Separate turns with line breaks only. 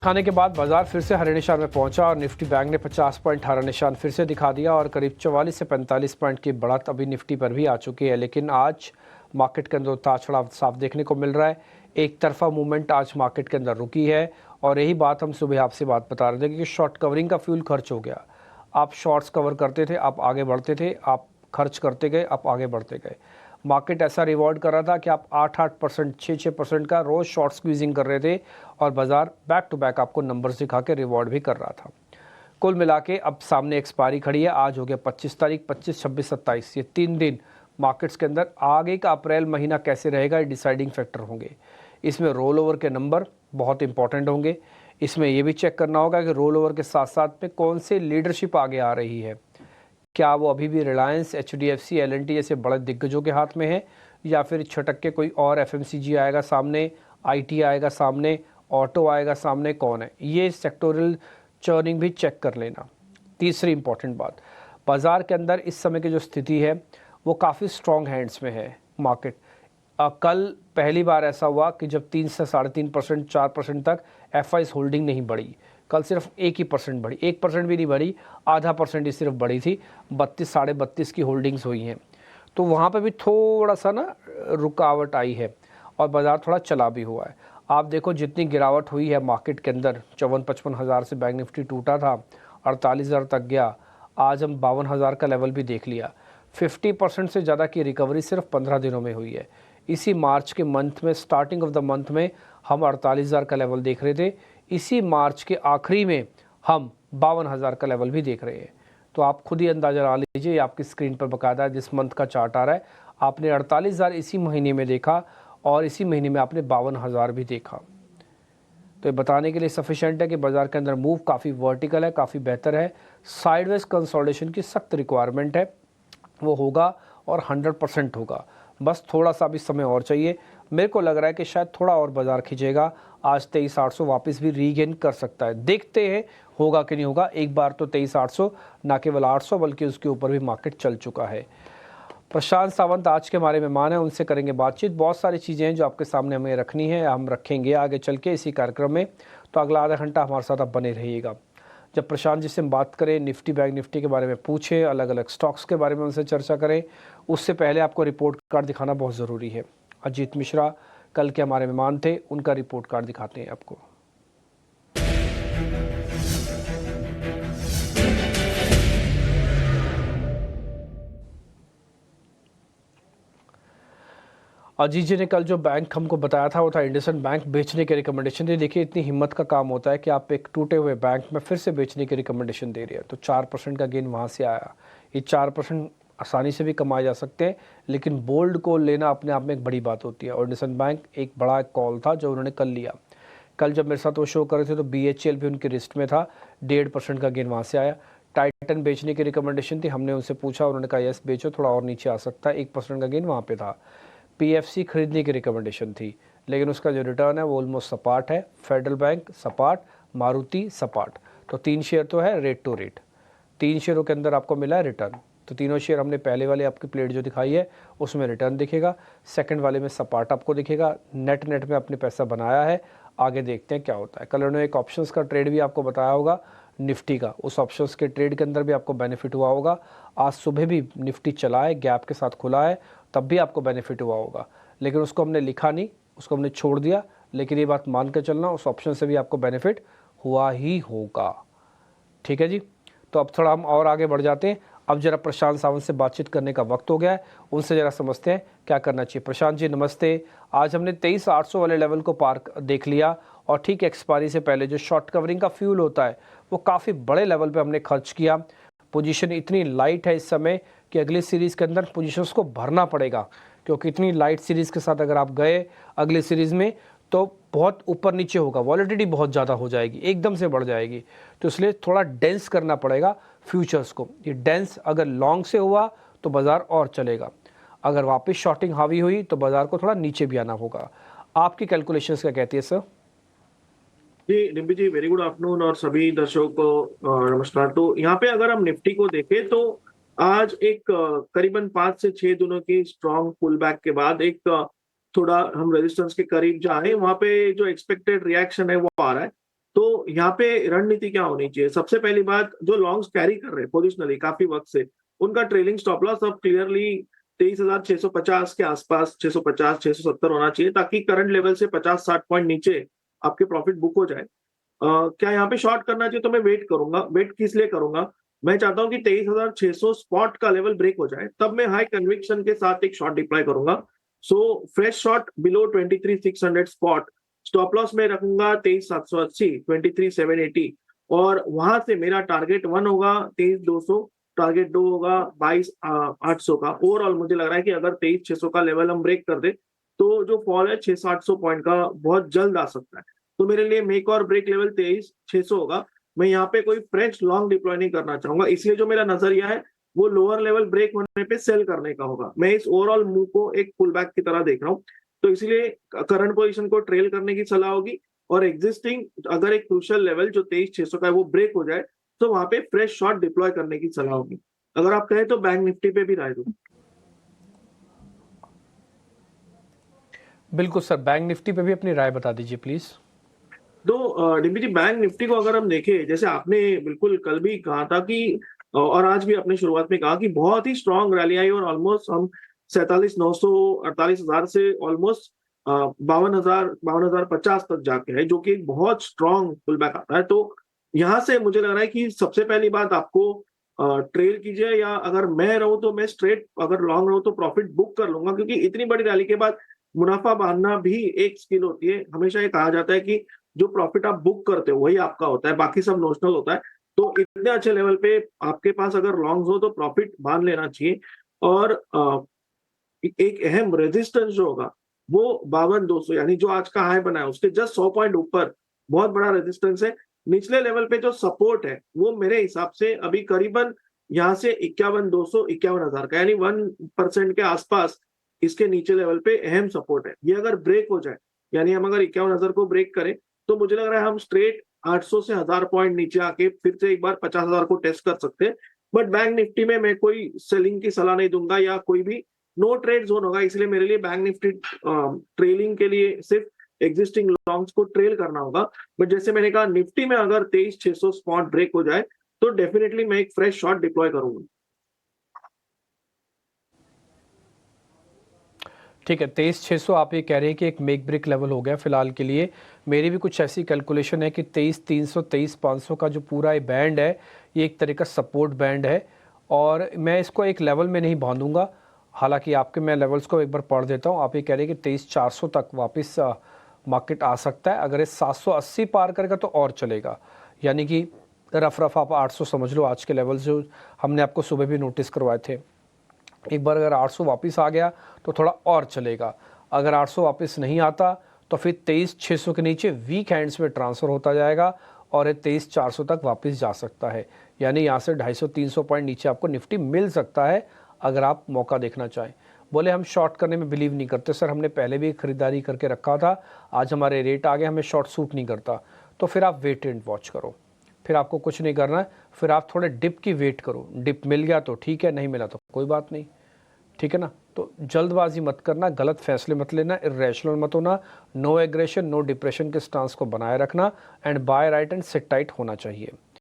खाने के बाद बाजार फिर से हरे निशान में पहुंचा और निफ्टी बैंक ने 50 पॉइंट हरा निशान फिर से दिखा दिया और करीब 44 से 45 पॉइंट की बढ़त अभी निफ्टी पर भी आ चुकी है। लेकिन आज मार्केट के अंदर उतार चढ़ाव साफ देखने को मिल रहा है। एक तरफा मूवमेंट आज मार्केट के अंदर रुकी है और यही बात हम सुबह आपसे बात बता रहे थे कि शॉर्ट कवरिंग का फ्यूल खर्च हो गया। आप शॉर्ट्स कवर करते थे, आप आगे बढ़ते थे, आप खर्च करते गए, आप आगे बढ़ते गए। मार्केट ऐसा रिवॉर्ड कर रहा था कि आप 8-8%, 6-6% का रोज़ शॉर्ट स्क्वीजिंग कर रहे थे और बाजार बैक टू बैक आपको नंबर्स दिखा के रिवॉर्ड भी कर रहा था। कुल मिला के अब सामने एक्सपायरी खड़ी है। आज हो गया 25 तारीख, 25, 26, 27, ये 3 दिन मार्केट्स के अंदर आगे का अप्रैल महीना कैसे रहेगा ये डिसाइडिंग फैक्टर होंगे। इसमें रोल ओवर के नंबर बहुत इंपॉर्टेंट होंगे। इसमें ये भी चेक करना होगा कि रोल ओवर के साथ साथ में कौन से लीडरशिप आगे आ रही है। क्या वो अभी भी रिलायंस, एचडीएफसी, एलएनटी जैसे बड़े दिग्गजों के हाथ में है या फिर छटक के कोई और एफएमसीजी आएगा सामने, आईटी आएगा सामने, ऑटो आएगा सामने, कौन है। ये सेक्टोरल चर्निंग भी चेक कर लेना। तीसरी इंपॉर्टेंट बात, बाज़ार के अंदर इस समय की जो स्थिति है वो काफ़ी स्ट्रॉन्ग हैंड्स में है मार्केट। कल पहली बार ऐसा हुआ कि जब 3 से 3.5%, 4% तक एफआईज होल्डिंग नहीं बढ़ी। कल सिर्फ 1% बढ़ी, 1% भी नहीं बढ़ी, आधा परसेंट ही सिर्फ बढ़ी थी। 32, 32.5 की होल्डिंग्स हुई हैं। तो वहाँ पे भी थोड़ा सा ना रुकावट आई है और बाज़ार थोड़ा चला भी हुआ है। आप देखो जितनी गिरावट हुई है मार्केट के अंदर, 54-55 हज़ार से बैंक निफ्टी टूटा था, 48,000 तक गया। आज हम 52,000 का लेवल भी देख लिया। 50% से ज़्यादा की रिकवरी सिर्फ 15 दिनों में हुई है। इसी मार्च के मंथ में, स्टार्टिंग ऑफ द मंथ में हम 48,000 का लेवल देख रहे थे। इसी मार्च के आखिरी में हम 52,000 का लेवल भी देख रहे हैं। तो आप खुद ही अंदाज़ा लगा लीजिए, आपकी स्क्रीन पर बकायदा जिस मंथ का चार्ट आ रहा है, आपने 48,000 इसी महीने में देखा और इसी महीने में आपने 52,000 भी देखा। तो ये बताने के लिए सफिशेंट है कि बाज़ार के अंदर मूव काफ़ी वर्टिकल है, काफ़ी बेहतर है। साइडवेज कंसोलिडेशन की सख्त रिक्वायरमेंट है, वो होगा और 100% होगा। बस थोड़ा सा भी समय और चाहिए। मेरे को लग रहा है कि शायद थोड़ा और बाज़ार खींचेगा। आज 23,800 वापस भी रीगेन कर सकता है। देखते हैं होगा कि नहीं होगा। एक बार तो 23,800 ना केवल 800 बल्कि उसके ऊपर भी मार्केट चल चुका है। प्रशांत सावंत आज के हमारे मेहमान हैं, उनसे करेंगे बातचीत। बहुत सारी चीज़ें हैं जो आपके सामने हमें रखनी है, हम रखेंगे आगे चल के इसी कार्यक्रम में। तो अगला आधा घंटा हमारे साथ आप बने रहिएगा। जब प्रशांत जी से हम बात करें, निफ्टी बैंक निफ्टी के बारे में पूछें, अलग अलग स्टॉक्स के बारे में उनसे चर्चा करें, उससे पहले आपको रिपोर्ट कार्ड दिखाना बहुत ज़रूरी है। अजीत मिश्रा कल के हमारे मेहमान थे, उनका रिपोर्ट कार्ड दिखाते हैं आपको। अजीत जी ने कल जो बैंक हमको बताया था वो था इंडसइंड बैंक, बेचने की रिकमेंडेशन दी। देखिए इतनी हिम्मत का काम होता है कि आप एक टूटे हुए बैंक में फिर से बेचने की रिकमेंडेशन दे रही है। तो 4% का गेन वहाँ से आया। ये 4% आसानी से भी कमाए जा सकते हैं, लेकिन बोल्ड कॉल लेना अपने आप में एक बड़ी बात होती है और इंडसइंड बैंक एक बड़ा कॉल था जो उन्होंने कल लिया। कल जब मेरे साथ वो शो कर रहे थे तो BHL भी उनकी लिस्ट में था, 1.5% का गेन वहाँ से आया। टाइटन बेचने की रिकमेंडेशन थी, हमने उनसे पूछा, उन्होंने कहा यस बेचो, थोड़ा और नीचे आ सकता है। 1% का गेन वहाँ पे था। PFC खरीदने की रिकमेंडेशन थी, लेकिन उसका जो रिटर्न है वो ऑलमोस्ट सपाट है। फेडरल बैंक सपाट, मारुति सपाट। तो 3 शेयर तो है रेट टू रेट, 3 शेयरों के अंदर आपको मिला है रिटर्न। तो तीनों शेयर हमने पहले वाले आपकी प्लेट जो दिखाई है उसमें रिटर्न दिखेगा, सेकंड वाले में सपाट आपको दिखेगा। नेट में आपने पैसा बनाया है। आगे देखते हैं क्या होता है। कल उन्होंने एक ऑप्शंस का ट्रेड भी आपको बताया होगा निफ्टी का, उस ऑप्शंस के ट्रेड के अंदर भी आपको बेनिफिट हुआ होगा। आज सुबह भी निफ्टी चला है, गैप के साथ खुला है, तब भी आपको बेनिफिट हुआ होगा, लेकिन उसको हमने लिखा नहीं, उसको हमने छोड़ दिया। लेकिन ये बात मान के चलना, उस ऑप्शन से भी आपको बेनिफिट हुआ ही होगा। ठीक है जी। तो अब थोड़ा हम और आगे बढ़ जाते हैं। अब जरा प्रशांत सावंत से बातचीत करने का वक्त हो गया है, उनसे जरा समझते हैं क्या करना चाहिए। प्रशांत जी नमस्ते। आज हमने 23,800 वाले लेवल को पार देख लिया और ठीक एक्सपायरी से पहले जो शॉर्ट कवरिंग का फ्यूल होता है वो काफ़ी बड़े लेवल पे हमने खर्च किया। पोजीशन इतनी लाइट है इस समय कि अगली सीरीज़ के अंदर पोजीशंस को भरना पड़ेगा, क्योंकि इतनी लाइट सीरीज़ के साथ अगर आप गए अगली सीरीज़ में तो बहुत ऊपर नीचे होगा, वॉलेटिलिटी बहुत ज़्यादा हो जाएगी, एकदम से बढ़ जाएगी। तो इसलिए थोड़ा डेंस करना पड़ेगा फ्यूचर्स को। ये डेंस अगर लॉन्ग से हुआ तो बाज़ार और चलेगा, अगर वापस शॉर्टिंग हावी हुई तो बाज़ार को थोड़ा नीचे भी आना होगा। आपकी कैलकुलेशंस क्या कहती है सर?
जी डिम्पी जी, वेरी गुड आफ्टरनून और सभी दर्शकों को नमस्कार। तो यहाँ पे अगर हम निफ्टी को देखें तो आज एक करीबन 5 से 6 दिनों की स्ट्रॉन्ग पुल बैक के बाद एक थोड़ा हम रेजिस्टेंस के करीब जाए, वहां पे जो एक्सपेक्टेड रिएक्शन है वो आ रहा है। तो यहाँ पे रणनीति क्या होनी चाहिए? सबसे पहली बात, जो लॉन्ग्स कैरी कर रहे हैं पोजिशनली काफी वक्त से, उनका ट्रेलिंग स्टॉप लॉस अब क्लियरली 23,650 के आसपास, 650, 670 होना चाहिए, ताकि करंट लेवल से 50-60 पॉइंट नीचे आपके प्रॉफिट बुक हो जाए। क्या यहाँ पे शॉर्ट करना चाहिए? तो मैं वेट करूंगा। वेट किस लिए करूंगा? मैं चाहता हूँ कि 23,600 स्पॉट का लेवल ब्रेक हो जाए, तब मैं हाई कन्विक्शन के साथ एक शॉर्ट डिप्लॉय करूंगा। So fresh short below 23,600 spot, stop loss में रखूंगा 23,780, 23,780, और वहां से मेरा टारगेट 1 होगा 23,200, टारगेट 2 होगा 22,800 का। ओवरऑल मुझे लग रहा है कि अगर 23,600 का लेवल हम ब्रेक कर दे, तो जो फॉल है 600-800 पॉइंट का बहुत जल्द आ सकता है। तो मेरे लिए मेक और ब्रेक लेवल 23,600 होगा। मैं यहाँ पे कोई फ्रेश लॉन्ग डिप्लॉय नहीं करना चाहूंगा, इसलिए जो मेरा नजरिया है वो लोअर लेवल ब्रेक होने पे सेल करने का होगा। मैं इस ओवरऑल मूव को एक पुल बैक की तरह देख रहा हूँ, तो इसलिए करंट पोजीशन को ट्रेल करने की सलाह होगी, और एग्जिस्टिंग अगर एक क्रूशियल लेवल जो 23,600 का है वो ब्रेक हो जाए, तो वहां पे फ्रेश शॉर्ट डिप्लॉय करने की सलाह होगी। अगर आप कहें तो बैंक निफ्टी पे भी राय दूं।
बिल्कुल सर, बैंक निफ्टी पे भी अपनी राय बता दीजिए प्लीज़।
तो डिम्पी जी, बैंक निफ्टी को अगर हम देखें, जैसे आपने बिल्कुल कल भी कहा था कि और आज भी अपने शुरुआत में कहा कि बहुत ही स्ट्रांग रैली आई, और ऑलमोस्ट हम 47,900, 48,000 से ऑलमोस्ट 52,000, 52,050 तक जाके है, जो कि एक बहुत स्ट्रांग पुल बैक आता है। तो यहाँ से मुझे लग रहा है कि सबसे पहली बात आपको ट्रेल कीजिए, या अगर मैं रहूं तो मैं स्ट्रेट, अगर लॉन्ग रहूं तो प्रॉफिट बुक कर लूंगा, क्योंकि इतनी बड़ी रैली के बाद मुनाफा बांधना भी एक स्किल होती है। हमेशा ये कहा जाता है कि जो प्रॉफिट आप बुक करते हो वही आपका होता है, बाकी सब नोशनल होता है। तो इतने अच्छे लेवल पे आपके पास अगर लॉन्ग्स हो तो प्रॉफिट बांध लेना चाहिए। और एक अहम रेजिस्टेंस जो होगा वो 52,200, यानी जो आज का हाई बना है उसके जस्ट 100 पॉइंट ऊपर बहुत बड़ा रेजिस्टेंस है। निचले लेवल पे जो सपोर्ट है वो मेरे हिसाब से अभी करीबन यहाँ से 51,200, 51,000 का, यानी 1% के आसपास इसके नीचे लेवल पे अहम सपोर्ट है। ये अगर ब्रेक हो जाए, यानी हम अगर 51,000 को ब्रेक करें, तो मुझे लग रहा है हम स्ट्रेट 800 से 1,000 पॉइंट नीचे आके फिर से एक बार 50,000 को टेस्ट कर सकते हैं। बट बैंक निफ्टी में मैं कोई सेलिंग की सलाह नहीं दूंगा, या कोई भी नो ट्रेड जोन होगा, इसलिए मेरे लिए बैंक निफ्टी ट्रेलिंग के लिए सिर्फ एग्जिस्टिंग लॉन्ग्स को ट्रेल करना होगा। बट जैसे मैंने कहा, निफ्टी में अगर 23,600 स्पॉट ब्रेक हो जाए, तो डेफिनेटली मैं एक फ्रेश शॉट डिप्लॉय करूंगा।
ठीक है, 23,600 आप ये कह रहे हैं कि एक मेक ब्रेक लेवल हो गया फिलहाल के लिए। मेरी भी कुछ ऐसी कैलकुलेशन है कि 23,300, 23,500 का जो पूरा ये बैंड है, ये एक तरह का सपोर्ट बैंड है, और मैं इसको एक लेवल में नहीं बांधूंगा। हालांकि आपके मैं लेवल्स को एक बार पढ़ देता हूँ। आप ये कह रहे हैं कि 23,400 तक वापस मार्केट आ सकता है। अगर ये 780 पार करेगा तो और चलेगा, यानी कि रफ आप 800 समझ लो आज के लेवल जो हमने आपको सुबह भी नोटिस करवाए थे। एक बार अगर 800 वापस आ गया तो थोड़ा और चलेगा। अगर 800 वापस नहीं आता तो फिर 23,600 के नीचे वीक हैंड्स में ट्रांसफ़र होता जाएगा, और ये 23,400 तक वापस जा सकता है। यानी यहाँ से 250-300 पॉइंट नीचे आपको निफ्टी मिल सकता है, अगर आप मौका देखना चाहें। बोले हम शॉर्ट करने में बिलीव नहीं करते सर, हमने पहले भी खरीदारी करके रखा था, आज हमारे रेट आ गए, हमें शॉर्ट सूट नहीं करता। तो फिर आप वेट एंड वॉच करो, फिर आपको कुछ नहीं करना है। फिर आप थोड़े डिप की वेट करो, डिप मिल गया तो ठीक है, नहीं मिला तो कोई बात नहीं, ठीक है ना। तो जल्दबाजी मत करना, गलत फैसले मत लेना, इरेशनल मत होना, नो एग्रेशन, नो डिप्रेशन के स्टांस को बनाए रखना, and buy right and sit tight होना चाहिए।